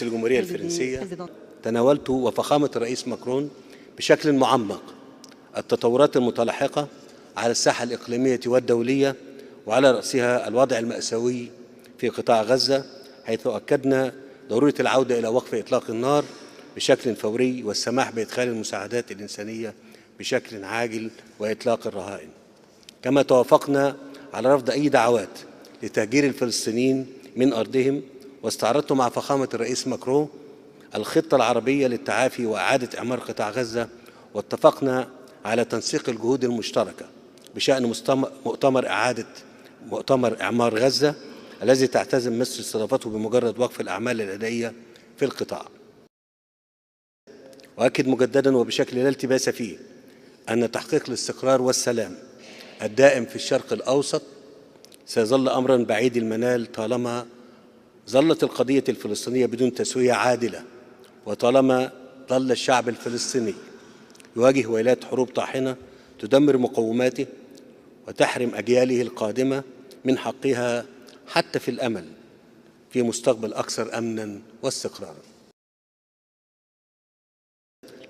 الجمهورية الفرنسية تناولت وفخامة الرئيس ماكرون بشكل معمق التطورات المتلاحقة على الساحة الإقليمية والدولية، وعلى رأسها الوضع المأساوي في قطاع غزة، حيث أكدنا ضرورة العودة إلى وقف إطلاق النار بشكل فوري والسماح بإدخال المساعدات الإنسانية بشكل عاجل وإطلاق الرهائن. كما توافقنا على رفض أي دعوات لتهجير الفلسطينيين من أرضهم، واستعرضت مع فخامة الرئيس ماكرون الخطة العربية للتعافي وإعادة إعمار قطاع غزة، واتفقنا على تنسيق الجهود المشتركة بشأن مؤتمر إعمار غزة الذي تعتزم مصر استضافته بمجرد وقف الأعمال الإدارية في القطاع. وأكد مجددا وبشكل لا التباس فيه أن تحقيق الاستقرار والسلام الدائم في الشرق الأوسط سيظل أمرا بعيد المنال طالما ظلت القضية الفلسطينية بدون تسوية عادلة، وطالما ظل الشعب الفلسطيني يواجه ويلات حروب طاحنة تدمر مقوماته وتحرم أجياله القادمة من حقها حتى في الأمل في مستقبل أكثر أمنا واستقرارا.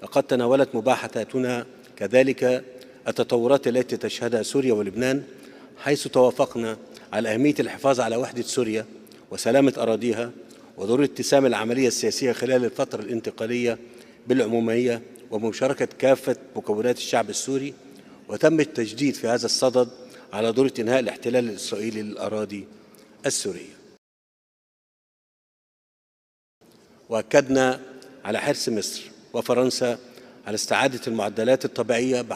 لقد تناولت مباحثاتنا كذلك التطورات التي تشهدها سوريا ولبنان، حيث توافقنا على أهمية الحفاظ على وحدة سوريا وسلامة أراضيها، وضرورة اتسام العملية السياسية خلال الفترة الانتقالية بالعمومية ومشاركة كافة مكونات الشعب السوري. وتم التجديد في هذا الصدد على ضرورة إنهاء الاحتلال الإسرائيلي للأراضي السورية. وأكدنا على حرص مصر وفرنسا على استعادة المعدلات الطبيعية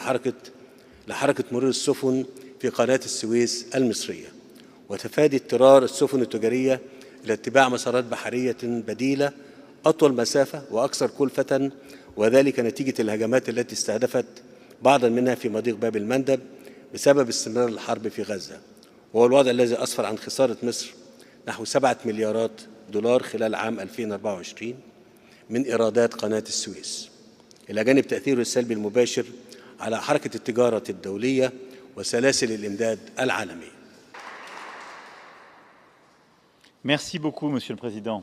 لحركة مرور السفن في قناة السويس المصرية، وتفادي اضطرار السفن التجارية إلى اتباع مسارات بحرية بديلة أطول مسافة وأكثر كلفة، وذلك نتيجة الهجمات التي استهدفت بعضا منها في مضيق باب المندب بسبب استمرار الحرب في غزة، وهو الوضع الذي أسفر عن خسارة مصر نحو 7 مليارات دولار خلال عام 2024 من إيرادات قناة السويس، إلى جانب تأثيره السلبي المباشر على حركة التجارة الدولية وسلاسل الإمداد العالمية. Merci beaucoup, Monsieur le Président.